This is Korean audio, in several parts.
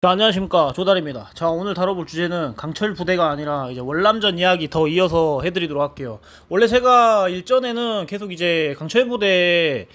자, 안녕하십니까. 조달입니다. 자, 오늘 다뤄볼 주제는 강철 부대가 아니라 이제 월남전 이야기 더 이어서 해드리도록 할게요. 원래 제가 일전에는 계속 이제 강철 부대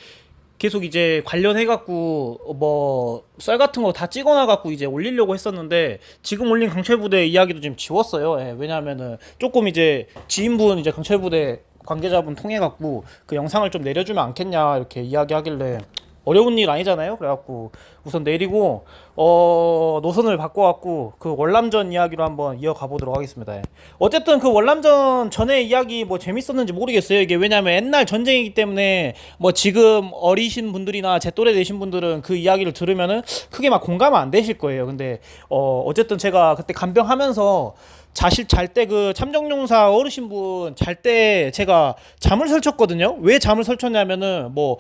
계속 이제 관련해갖고 썰 같은 거 다 찍어놔갖고 이제 올리려고 했었는데 지금 올린 강철 부대 이야기도 지금 지웠어요. 예, 왜냐하면은 조금 이제 지인분 이제 강철 부대 관계자분 통해갖고 그 영상을 좀 내려주면 않겠냐 이렇게 이야기하길래 어려운 일 아니잖아요. 그래갖고 우선 내리고 노선을 바꿔갖고 그 월남전 이야기로 한번 이어가 보도록 하겠습니다. 예. 어쨌든 그 월남전 전에 이야기 뭐 재밌었는지 모르겠어요. 이게 왜냐면 옛날 전쟁이기 때문에 뭐 지금 어리신 분들이나 제 또래 되신 분들은 그 이야기를 들으면은 크게 막 공감 안 되실 거예요. 근데 어쨌든 제가 그때 간병하면서 자실 잘 때 그 참정용사 어르신분 잘 때 제가 잠을 설쳤거든요. 왜 잠을 설쳤냐면은 뭐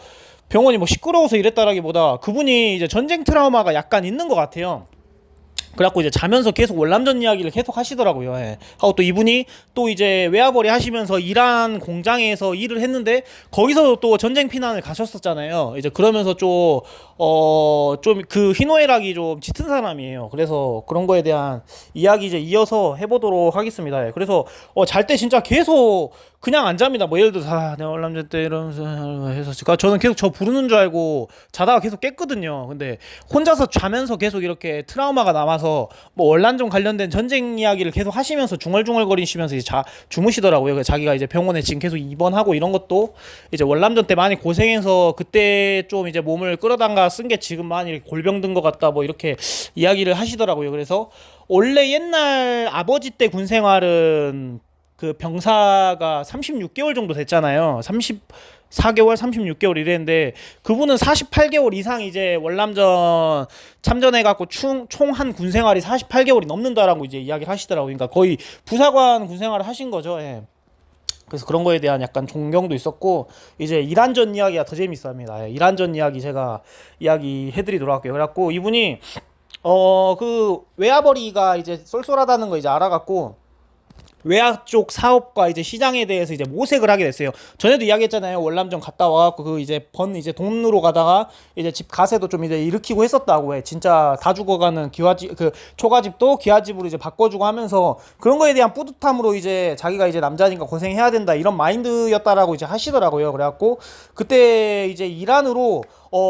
병원이 뭐 시끄러워서 이랬다라기보다 그분이 이제 전쟁 트라우마가 약간 있는 것 같아요. 그래갖고 이제 자면서 계속 월남전 이야기를 계속 하시더라고요. 예. 하고 또 이분이 또 이제 외화벌이 하시면서 이란 공장에서 일을 했는데 거기서 또 전쟁 피난을 가셨었잖아요. 이제 그러면서 좀 그 희노애락이 좀 짙은 사람이에요. 그래서 그런 거에 대한 이야기 이제 이어서 해보도록 하겠습니다. 예. 그래서 잘 때 진짜 계속 그냥 안 잡니다. 뭐 예를 들어서 내가 월남전 때 이러면서 해서 그러니까 저는 계속 저 부르는 줄 알고 자다가 계속 깼거든요. 근데 혼자서 자면서 계속 이렇게 트라우마가 남아서 뭐 월남전 관련된 전쟁 이야기를 계속 하시면서 중얼중얼거리시면서 이제 주무시더라고요. 그래서 자기가 이제 병원에 지금 계속 입원하고 이런 것도 이제 월남전 때 많이 고생해서 그때 좀 이제 몸을 끌어당가 쓴 게 지금 많이 골병 든 것 같다 뭐 이렇게 이야기를 하시더라고요. 그래서 원래 옛날 아버지 때 군 생활은 그 병사가 36개월 정도 됐잖아요. 34개월, 36개월 이랬는데 그분은 48개월 이상 이제 월남전 참전해갖고 총 한 군 생활이 48개월이 넘는다라고 이제 이야기를 하시더라고요. 그러니까 거의 부사관 군 생활을 하신 거죠. 예. 그래서 그런 거에 대한 약간 존경도 있었고 이제 이란전 이야기가 더 재밌습니다. 예. 이란전 이야기 제가 이야기 해드리도록 할게요. 그래갖고 이분이 그 외화벌이가 이제 쏠쏠하다는 거 이제 알아갖고 외화 쪽 사업과 이제 시장에 대해서 이제 모색을 하게 됐어요. 전에도 이야기했잖아요. 월남전 갔다 와갖고 그 이제 돈으로 가다가 이제 집 가세도 좀 이제 일으키고 했었다고 해. 진짜 다 죽어가는 기와집 그 초가집도 기와집으로 이제 바꿔주고 하면서 그런 거에 대한 뿌듯함으로 이제 자기가 이제 남자니까 고생해야 된다 이런 마인드였다라고 이제 하시더라고요. 그래갖고 그때 이제 이란으로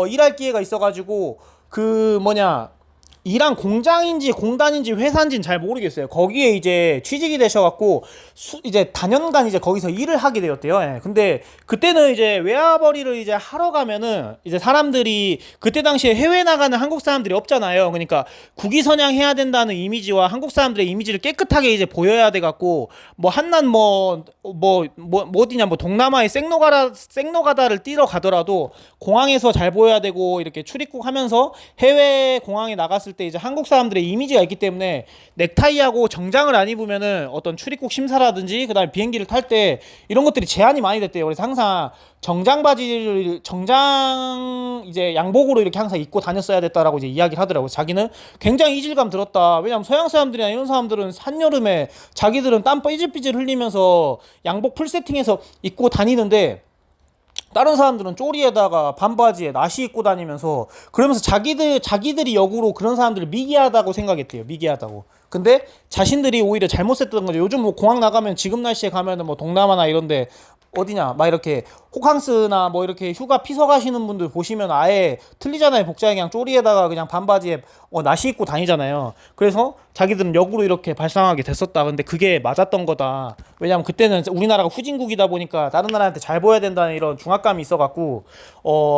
일할 기회가 있어가지고 그 뭐냐 이란 공장인지 공단인지 회사인지는 잘 모르겠어요. 거기에 이제 취직이 되셔갖고 이제 단연간 이제 거기서 일을 하게 되었대요. 예. 근데 그때는 이제 외화벌이를 이제 하러 가면은 이제 사람들이 그때 당시에 해외 나가는 한국 사람들이 없잖아요. 그러니까 국위선양 해야 된다는 이미지와 한국 사람들의 이미지를 깨끗하게 이제 보여야 돼갖고 뭐 한낱 어디냐 뭐 동남아의 생노가다를 뛰러 가더라도 공항에서 잘 보여야 되고 이렇게 출입국 하면서 해외 공항에 나갔을 때 이제 한국 사람들의 이미지가 있기 때문에 넥타이하고 정장을 안 입으면은 어떤 출입국 심사라든지 그다음에 비행기를 탈 때 이런 것들이 제한이 많이 됐대요. 그래서 항상 정장 이제 양복으로 이렇게 항상 입고 다녔어야 됐다라고 이제 이야기를 하더라고요. 자기는 굉장히 이질감 들었다. 왜냐면 서양 사람들이나 이런 사람들은 한여름에 자기들은 땀 삐질삐질 흘리면서 양복 풀 세팅해서 입고 다니는데 다른 사람들은 쪼리에다가 반바지에 나시 입고 다니면서 그러면서 자기들이 역으로 그런 사람들을 미개하다고 생각했대요. 미개하다고. 근데 자신들이 오히려 잘못했던 거죠. 요즘 뭐 공항 나가면 지금 날씨에 가면은 뭐 동남아나 이런데 어디냐 막 이렇게 호캉스나 뭐 이렇게 휴가 피서 가시는 분들 보시면 아예 틀리잖아요. 복장이 그냥 쪼리에다가 그냥 반바지에 나시 입고 다니잖아요. 그래서 자기들은 역으로 이렇게 발상하게 됐었다. 근데 그게 맞았던 거다. 왜냐면 그때는 우리나라가 후진국이다 보니까 다른 나라한테 잘 보여야 된다는 이런 중압감이 있어갖고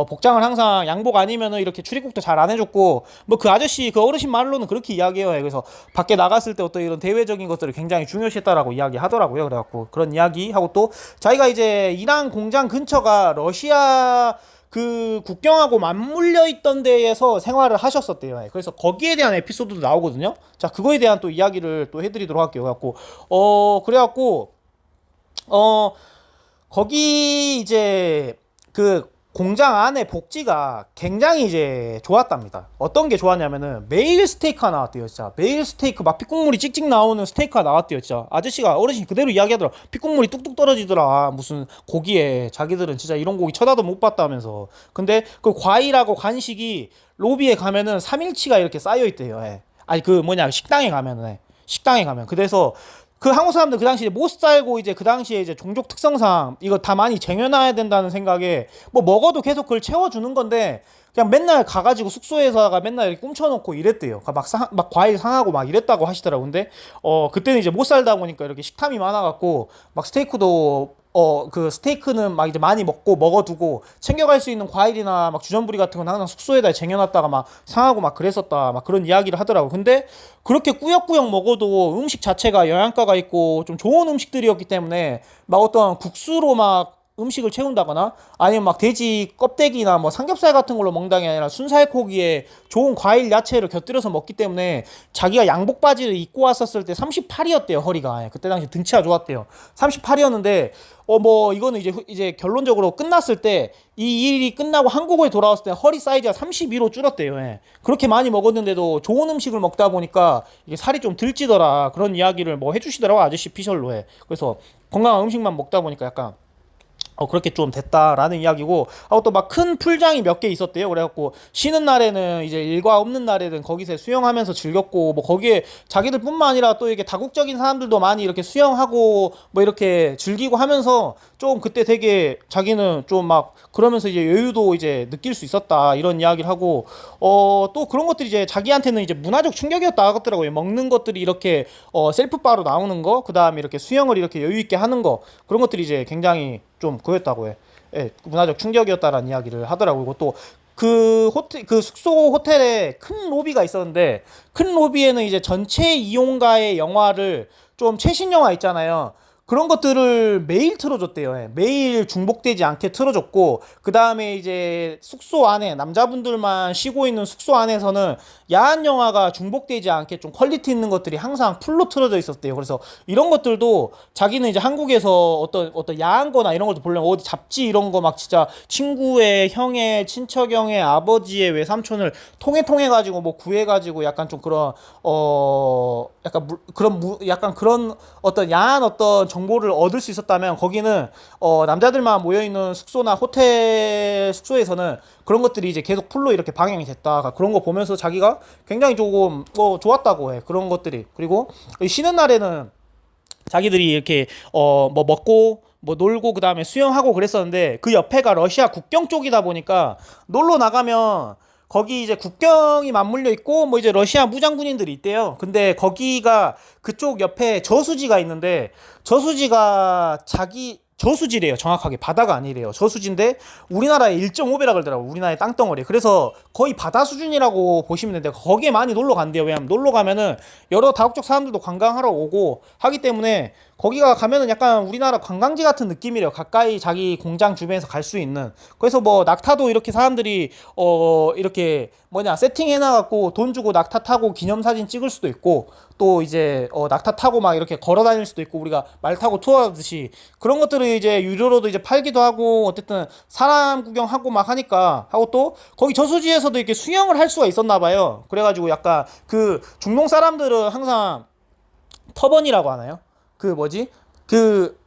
복장을 항상 양복 아니면은 이렇게 출입국도 잘 안 해줬고 뭐 그 아저씨 그 어르신 말로는 그렇게 이야기해요. 그래서 밖에 나갔을 때 어떤 이런 대외적인 것들을 굉장히 중요시했다라고 이야기하더라고요. 그래갖고 그런 이야기하고 또 자기가 이제 이란 공장 근처가 러시아 그 국경하고 맞물려 있던 데에서 생활을 하셨었대요. 예, 그래서 거기에 대한 에피소드도 나오거든요. 자, 그거에 대한 또 이야기를 또 해드리도록 할게요. 그래갖고 거기 이제 그 공장 안에 복지가 굉장히 이제 좋았답니다. 어떤 게 좋았냐면은 매일 스테이크가 나왔대요. 진짜 매일 스테이크 막 핏국물이 찍찍 나오는 스테이크가 나왔대요. 진짜 아저씨가 어르신 그대로 이야기하더라. 핏국물이 뚝뚝 떨어지더라. 무슨 고기에 자기들은 진짜 이런 고기 쳐다도 못 봤다면서. 근데 그 과일하고 간식이 로비에 가면은 3일치가 이렇게 쌓여 있대요. 예. 아니 그 뭐냐 식당에 가면은 식당에 가면 그래서 그 한국 사람들 그 당시에 못 살고 이제 그 당시에 이제 종족 특성상 이거 다 많이 쟁여놔야 된다는 생각에 뭐 먹어도 계속 그걸 채워주는 건데 그냥 맨날 가가지고 숙소에서가 맨날 이렇게 꿈쳐놓고 이랬대요. 막 과일 상하고 막 이랬다고 하시더라고. 근데 그때는 이제 못 살다 보니까 이렇게 식탐이 많아갖고 막 스테이크도 그 스테이크는 막 이제 많이 먹어두고 챙겨갈 수 있는 과일이나 막 주전부리 같은 건 항상 숙소에다 쟁여놨다가 막 상하고 막 그랬었다 막 그런 이야기를 하더라고. 근데 그렇게 꾸역꾸역 먹어도 음식 자체가 영양가가 있고 좀 좋은 음식들이었기 때문에 막 어떤 국수로 막 음식을 채운다거나 아니면 막 돼지 껍데기나 뭐 삼겹살 같은 걸로 먹는 게 아니라 순살코기에 좋은 과일 야채를 곁들여서 먹기 때문에 자기가 양복 바지를 입고 왔었을 때 38이었대요 허리가. 그때 당시 등치가 좋았대요. 38이었는데 뭐 이거는 이제 결론적으로 끝났을 때 이 일이 끝나고 한국에 돌아왔을 때 허리 사이즈가 32로 줄었대요. 그렇게 많이 먹었는데도 좋은 음식을 먹다 보니까 이게 살이 좀 들찌더라 그런 이야기를 뭐 해주시더라고 아저씨 피셜로 그래서 건강한 음식만 먹다 보니까 약간 그렇게 좀 됐다라는 이야기고, 하고 또 막 큰 풀장이 몇 개 있었대요. 그래갖고 쉬는 날에는 이제 일과 없는 날에는 거기서 수영하면서 즐겼고, 뭐 거기에 자기들뿐만 아니라 또 이렇게 다국적인 사람들도 많이 이렇게 수영하고 뭐 이렇게 즐기고 하면서 좀 그때 되게 자기는 좀 막 그러면서 이제 여유도 이제 느낄 수 있었다 이런 이야기를 하고, 또 그런 것들이 이제 자기한테는 이제 문화적 충격이었다 하더라고요. 먹는 것들이 이렇게 셀프바로 나오는 거, 그 다음에 이렇게 수영을 이렇게 여유 있게 하는 거, 그런 것들이 이제 굉장히 좀 그였다고 해. 문화적 충격이었다라는 이야기를 하더라고요. 또 그 호텔, 그 숙소 호텔에 큰 로비가 있었는데, 큰 로비에는 이제 전체 이용가의 영화를 좀 최신 영화 있잖아요. 그런 것들을 매일 틀어줬대요. 매일 중복되지 않게 틀어줬고, 그 다음에 이제 숙소 안에 남자분들만 쉬고 있는 숙소 안에서는 야한 영화가 중복되지 않게 좀 퀄리티 있는 것들이 항상 풀로 틀어져 있었대요. 그래서 이런 것들도 자기는 이제 한국에서 어떤 야한 거나 이런 것도 보려면 어디 잡지 이런 거 막 진짜 친구의 형의 친척형의 아버지의 외삼촌을 통해 가지고 뭐 구해 가지고 약간 좀 그런 약간 그런 어떤 야한 어떤 정보를 얻을 수 있었다면, 거기는 남자들만 모여 있는 숙소나 호텔 숙소에서는 그런 것들이 이제 계속 풀로 이렇게 방영이 됐다. 그런 거 보면서 자기가 굉장히 조금 좋았다고 해. 그런 것들이. 그리고 쉬는 날에는 자기들이 이렇게 뭐 먹고 뭐 놀고 그 다음에 수영하고 그랬었는데, 그 옆에가 러시아 국경 쪽이다 보니까 놀러 나가면 거기 이제 국경이 맞물려 있고 뭐 이제 러시아 무장군인들이 있대요. 근데 거기가 그쪽 옆에 저수지가 있는데, 저수지가 저수지래요. 정확하게 바다가 아니래요. 저수지인데 우리나라의 1.5배라 그러더라고. 우리나라의 땅덩어리. 그래서 거의 바다 수준이라고 보시면 되는데, 거기에 많이 놀러 간대요. 왜냐면 놀러 가면은 여러 다국적 사람들도 관광하러 오고 하기 때문에 거기가 가면은 약간 우리나라 관광지 같은 느낌이래요. 가까이 자기 공장 주변에서 갈 수 있는. 그래서 뭐 낙타도 이렇게 사람들이 이렇게 세팅해놔갖고 돈 주고 낙타 타고 기념사진 찍을 수도 있고, 또 이제 낙타 타고 막 이렇게 걸어 다닐 수도 있고, 우리가 말 타고 투어하듯이 그런 것들을 이제 유료로도 이제 팔기도 하고, 어쨌든 사람 구경하고 막 하니까 하고, 또 거기 저수지에서도 이렇게 수영을 할 수가 있었나 봐요. 그래가지고 약간 그 중동 사람들은 항상 터번이라고 하나요? 그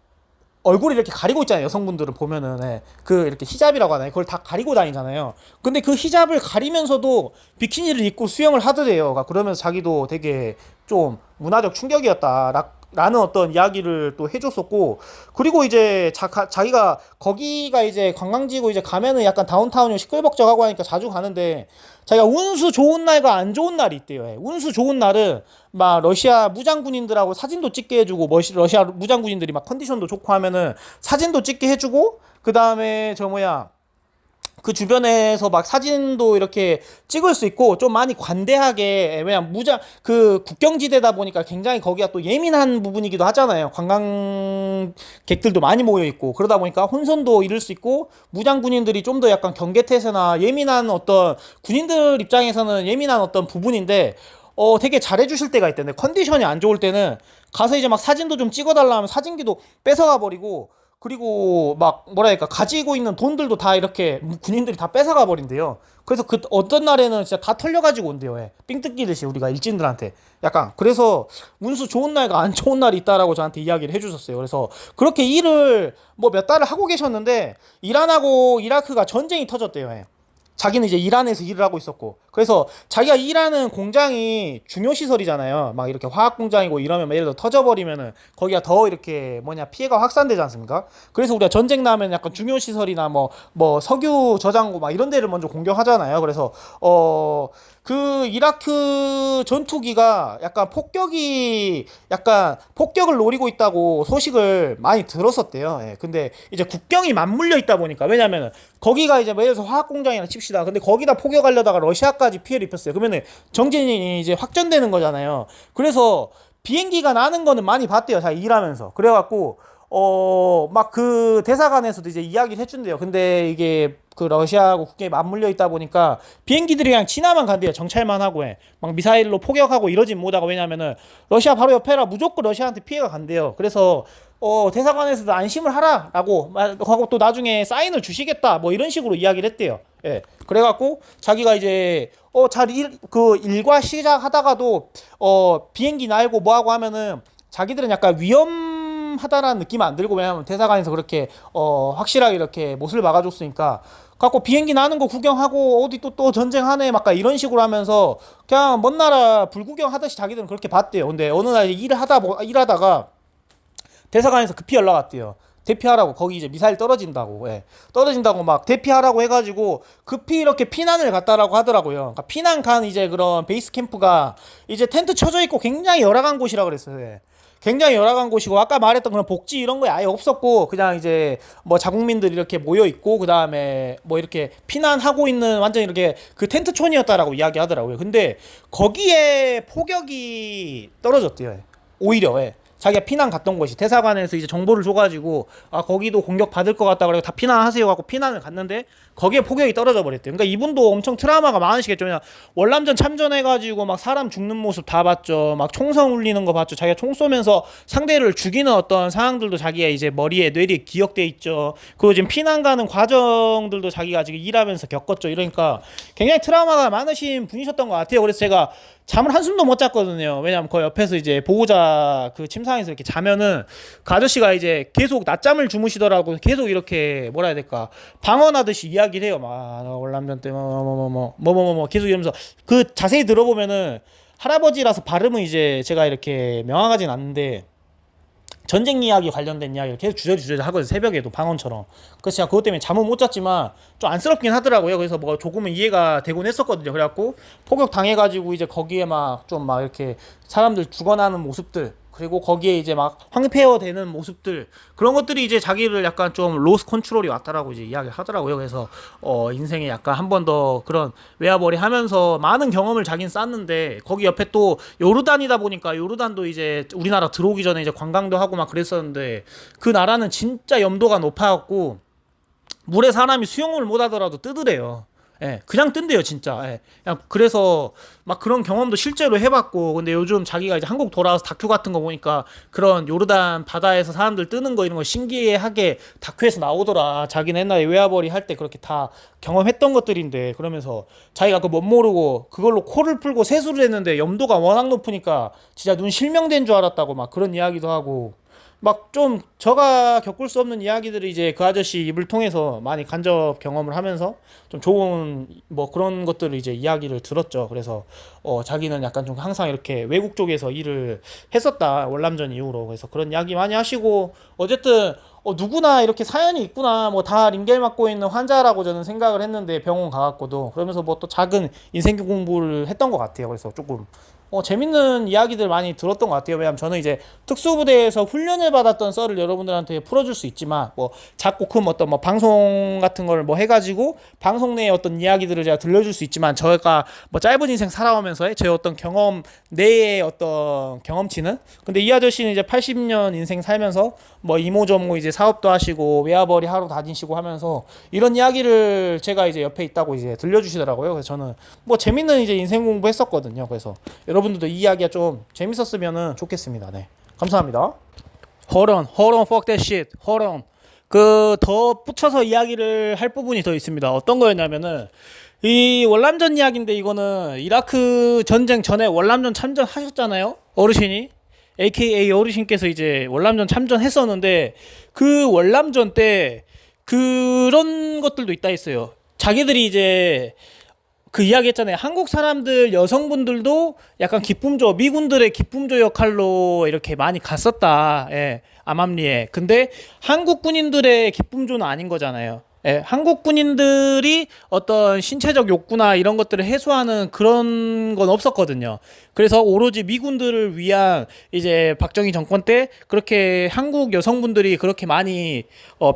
얼굴이 이렇게 가리고 있잖아요. 여성분들은 보면은 그 이렇게 히잡이라고 하나요? 그걸 다 가리고 다니잖아요. 근데 그 히잡을 가리면서도 비키니를 입고 수영을 하더래요. 그러면서 자기도 되게 좀 문화적 충격이었다 라는 어떤 이야기를 또 해줬었고, 그리고 이제 자기가 거기가 이제 관광지고 이제 가면은 약간 다운타운이 시끌벅적하고 하니까 자주 가는데, 자기가 운수 좋은 날과 안 좋은 날이 있대요. 운수 좋은 날은 막 러시아 무장군인들하고 사진도 찍게 해주고, 러시아 무장군인들이 막 컨디션도 좋고 하면은 사진도 찍게 해주고, 그 다음에 그 주변에서 막 사진도 이렇게 찍을 수 있고, 좀 많이 관대하게, 왜냐면 그 국경지대다 보니까 굉장히 거기가 또 예민한 부분이기도 하잖아요. 관광객들도 많이 모여있고, 그러다 보니까 혼선도 이룰 수 있고, 무장군인들이 좀 더 약간 경계태세나 예민한 어떤 군인들 입장에서는 예민한 어떤 부분인데, 되게 잘해주실 때가 있던데, 컨디션이 안 좋을 때는 가서 이제 막 사진도 좀 찍어달라 하면 사진기도 뺏어가 버리고, 그리고 막 가지고 있는 돈들도 다 이렇게 군인들이 다 뺏어가 버린대요. 그래서 그 어떤 날에는 진짜 다 털려가지고 온대요. 삥 뜯기듯이 우리가 일진들한테. 약간 그래서 운수 좋은 날과 안 좋은 날이 있다라고 저한테 이야기를 해주셨어요. 그래서 그렇게 일을 뭐 몇 달을 하고 계셨는데, 일 안 하고 이라크가 전쟁이 터졌대요. 자기는 이제 이란에서 일을 하고 있었고, 그래서 자기가 일하는 공장이 중요 시설이잖아요. 막 이렇게 화학 공장이고 이러면 예를 들어 터져버리면은 거기가 더 이렇게 피해가 확산되지 않습니까? 그래서 우리가 전쟁 나면 약간 중요 시설이나 뭐 석유 저장고 막 이런 데를 먼저 공격하잖아요. 그래서 그 이라크 전투기가 약간 폭격을 노리고 있다고 소식을 많이 들었었대요. 예. 근데 이제 국경이 맞물려 있다 보니까, 왜냐면은 거기가 이제 예를 들어서 화학 공장이나 칩시다. 근데 거기다 폭격하려다가 러시아까지 피해를 입혔어요. 그러면은 정진이 이제 확전되는 거잖아요. 그래서 비행기가 나는 거는 많이 봤대요. 자, 일하면서. 그래갖고 막 그 대사관에서도 이제 이야기를 해준대요. 근데 이게 그 러시아하고 국경에 맞물려 있다 보니까 비행기들이 그냥 지나만 간대요. 정찰만 하고 막 미사일로 포격하고 이러진 못하고, 왜냐면은 러시아 바로 옆에라 무조건 러시아한테 피해가 간대요. 그래서 대사관에서도 안심을 하라라고 하고 또 나중에 사인을 주시겠다 뭐 이런 식으로 이야기를 했대요. 예. 그래갖고 자기가 이제 일과 시작하다가도 비행기 날고 뭐하고 하면은 자기들은 약간 위험하다라는 느낌 안 들고, 왜냐면 대사관에서 그렇게 확실하게 이렇게 못을 막아줬으니까 갖고 비행기 나는 거 구경하고 어디 또 전쟁하네 막 이런 식으로 하면서 그냥 먼 나라 불구경 하듯이 자기들은 그렇게 봤대요. 근데 어느 날 일하다가 대사관에서 급히 연락 왔대요. 대피하라고. 거기 이제 미사일 떨어진다고. 예. 떨어진다고 막 대피하라고 해가지고 급히 이렇게 피난을 갔다라고 하더라고요. 그러니까 피난 간 이제 그런 베이스 캠프가 이제 텐트 쳐져 있고 굉장히 열악한 곳이라 그랬어요. 예. 굉장히 열악한 곳이고, 아까 말했던 그런 복지 이런 거 아예 없었고, 그냥 이제 뭐 자국민들이 이렇게 모여 있고, 그 다음에 뭐 이렇게 피난하고 있는 완전 이렇게 그 텐트촌이었다라고 이야기하더라고요. 근데 거기에 폭격이 떨어졌대요. 예. 오히려. 예. 자기가 피난 갔던 곳이 대사관에서 이제 정보를 줘가지고 거기도 공격 받을 것 같다 그래서 다 피난하세요 하고 피난을 갔는데 거기에 폭격이 떨어져 버렸대요. 그러니까 이분도 엄청 트라우마가 많으시겠죠. 그냥 월남전 참전해가지고 막 사람 죽는 모습 다 봤죠. 막 총성 울리는 거 봤죠. 자기가 총 쏘면서 상대를 죽이는 어떤 상황들도 자기의 이제 머리에 뇌리에 기억돼 있죠. 그리고 지금 피난 가는 과정들도 자기가 지금 일하면서 겪었죠. 이러니까 굉장히 트라우마가 많으신 분이셨던 것 같아요. 그래서 제가 잠을 한숨도 못 잤거든요. 왜냐면 그 옆에서 이제 보호자 그 침상에서 이렇게 자면은 그 아저씨가 이제 계속 낮잠을 주무시더라고. 계속 이렇게 뭐라 해야 될까, 방언하듯이 이야기를 해요. 막 월남전 때 계속 이러면서 그 자세히 들어보면은 할아버지라서 발음은 이제 제가 이렇게 명확하진 않는데 전쟁 이야기 관련된 이야기를 계속 주저리 하거든요. 새벽에도 방언처럼. 그래서 제가 그것 때문에 잠은 못 잤지만 좀 안쓰럽긴 하더라고요. 그래서 뭐 조금은 이해가 되곤 했었거든요. 그래갖고 폭격 당해가지고 이제 거기에 막 이렇게 사람들 죽어나는 모습들, 그리고 거기에 이제 막 황폐어 되는 모습들, 그런 것들이 이제 자기를 약간 좀 로스 컨트롤이 왔다라고 이제 이야기를 하더라고요. 그래서 인생에 약간 한 번 더 그런 외화벌이 하면서 많은 경험을 자기는 쌓는데, 거기 옆에 또 요르단이다 보니까 요르단도 이제 우리나라 들어오기 전에 이제 관광도 하고 막 그랬었는데, 그 나라는 진짜 염도가 높아갖고 물에 사람이 수영을 못 하더라도 뜨더래요. 예, 그냥 뜬대요, 진짜. 예. 그냥 그래서 막 그런 경험도 실제로 해봤고, 근데 요즘 자기가 이제 한국 돌아와서 다큐 같은 거 보니까 그런 요르단 바다에서 사람들 뜨는 거 이런 거 신기하게 다큐에서 나오더라. 자기는 옛날에 외화벌이 할 때 그렇게 다 경험했던 것들인데, 그러면서 자기가 그 못 모르고 그걸로 코를 풀고 세수를 했는데 염도가 워낙 높으니까 진짜 눈 실명된 줄 알았다고 막 그런 이야기도 하고, 막 좀 저가 겪을 수 없는 이야기들을 이제 그 아저씨 입을 통해서 많이 간접 경험을 하면서 좀 좋은 뭐 그런 것들을 이제 이야기를 들었죠. 그래서 자기는 약간 좀 항상 이렇게 외국 쪽에서 일을 했었다, 월남전 이후로. 그래서 그런 이야기 많이 하시고, 어쨌든 누구나 이렇게 사연이 있구나, 뭐 다 링겔 맞고 있는 환자라고 저는 생각을 했는데, 병원 가갖고도. 그러면서 뭐 또 작은 인생 공부를 했던 것 같아요. 그래서 조금 재밌는 이야기들 많이 들었던 것 같아요. 왜냐면 저는 이제 특수부대에서 훈련을 받았던 썰을 여러분들한테 풀어줄 수 있지만, 뭐 작고 큰 어떤 뭐 방송 같은 걸 뭐 해가지고 방송 내의 어떤 이야기들을 제가 들려줄 수 있지만, 저희가 뭐 짧은 인생 살아오면서의 제 어떤 경험 내의 어떤 경험치는, 근데 이 아저씨는 이제 80년 인생 살면서 뭐 이모저모 이제 사업도 하시고 외화벌이 하러 다니시고 하면서 이런 이야기를 제가 이제 옆에 있다고 이제 들려주시더라고요. 그래서 저는 뭐 재밌는 이제 인생 공부했었거든요. 그래서 여러분들도 이 이야기가 좀 재밌었으면 좋겠습니다. 네, 감사합니다. Hold on, fuck that shit, hold on. 그 더 붙여서 이야기를 할 부분이 더 있습니다. 어떤 거였냐면은, 이 월남전 이야기인데, 이거는 이라크 전쟁 전에 월남전 참전하셨잖아요, 어르신이. AKA 어르신께서 이제 월남전 참전했었는데, 그 월남전 때 그런 것들도 있다 했어요. 자기들이 이제 그 이야기 했잖아요. 한국 사람들 여성분들도 약간 기쁨조 미군들의 기쁨조 역할로 이렇게 많이 갔었다. 예, 암암리에. 근데 한국 군인들의 기쁨조는 아닌 거잖아요. 예, 한국 군인들이 어떤 신체적 욕구나 이런 것들을 해소하는 그런 건 없었거든요. 그래서 오로지 미군들을 위한 이제 박정희 정권 때 그렇게 한국 여성분들이 그렇게 많이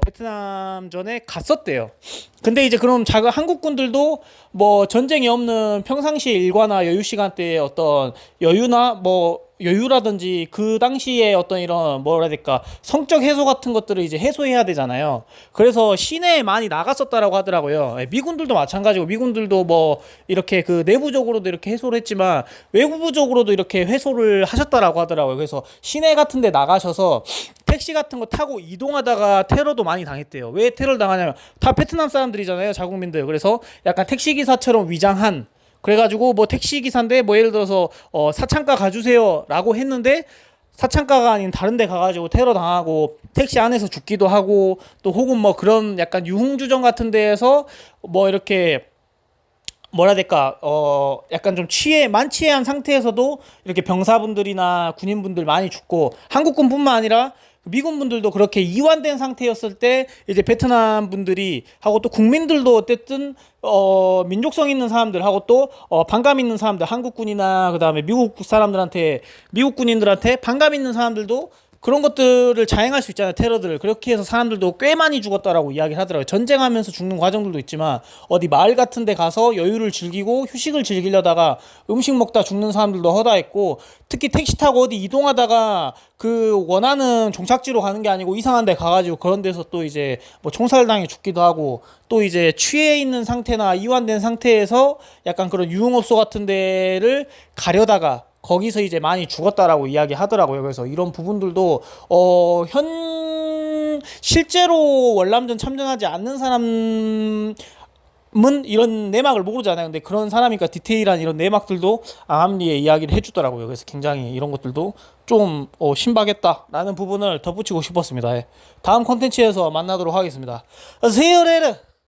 베트남전에 갔었대요. 근데 이제 그럼 한국군들도 뭐 전쟁이 없는 평상시 일과나 여유 시간대에 어떤 여유나 뭐 여유라든지 그 당시에 어떤 이런 뭐라 해야 될까 성적 해소 같은 것들을 이제 해소해야 되잖아요. 그래서 시내에 많이 나갔었다라고 하더라고요. 예, 미군들도 마찬가지고 미군들도 뭐 이렇게 그 내부적으로도 이렇게 해소를 했지만 외부적으로도 이렇게 해소를 하셨다라고 하더라고요. 그래서 시내 같은 데 나가셔서 택시 같은 거 타고 이동하다가 테러도 많이 당했대요. 왜 테러를 당하냐면 다 베트남 사람들이잖아요, 자국민들. 그래서 약간 택시 기사처럼 위장한, 그래가지고 뭐 택시 기사인데 뭐 예를 들어서 사창가 가주세요라고 했는데 사창가가 아닌 다른 데 가가지고 테러 당하고 택시 안에서 죽기도 하고, 또 혹은 뭐 그런 약간 유흥주점 같은 데에서 뭐 이렇게 뭐라 해야 될까 약간 좀 만취한 상태에서도 이렇게 병사분들이나 군인분들 많이 죽고, 한국군뿐만 아니라 미군 분들도 그렇게 이완된 상태였을 때 이제 베트남 분들이 하고 또 국민들도 어쨌든 민족성 있는 사람들 하고 또 반감 있는 사람들, 한국군이나 그다음에 미국 군인들한테 반감 있는 사람들도 그런 것들을 자행할 수 있잖아요, 테러들을. 그렇게 해서 사람들도 꽤 많이 죽었다라고 이야기를 하더라고요. 전쟁하면서 죽는 과정들도 있지만 어디 마을 같은 데 가서 여유를 즐기고 휴식을 즐기려다가 음식 먹다 죽는 사람들도 허다했고, 특히 택시 타고 어디 이동하다가 그 원하는 종착지로 가는 게 아니고 이상한 데 가가지고 그런 데서 또 이제 뭐 총살당해 죽기도 하고, 또 이제 취해 있는 상태나 이완된 상태에서 약간 그런 유흥업소 같은 데를 가려다가 거기서 이제 많이 죽었다라고 이야기 하더라고요. 그래서 이런 부분들도 실제로 월남전 참전하지 않는 사람은 이런 내막을 모르잖아요. 근데 그런 사람이니까 디테일한 이런 내막들도 암암리에 이야기를 해주더라고요. 그래서 굉장히 이런 것들도 좀 신박했다라는 부분을 덧붙이고 싶었습니다. 예. 다음 콘텐츠에서 만나도록 하겠습니다. 세요레르.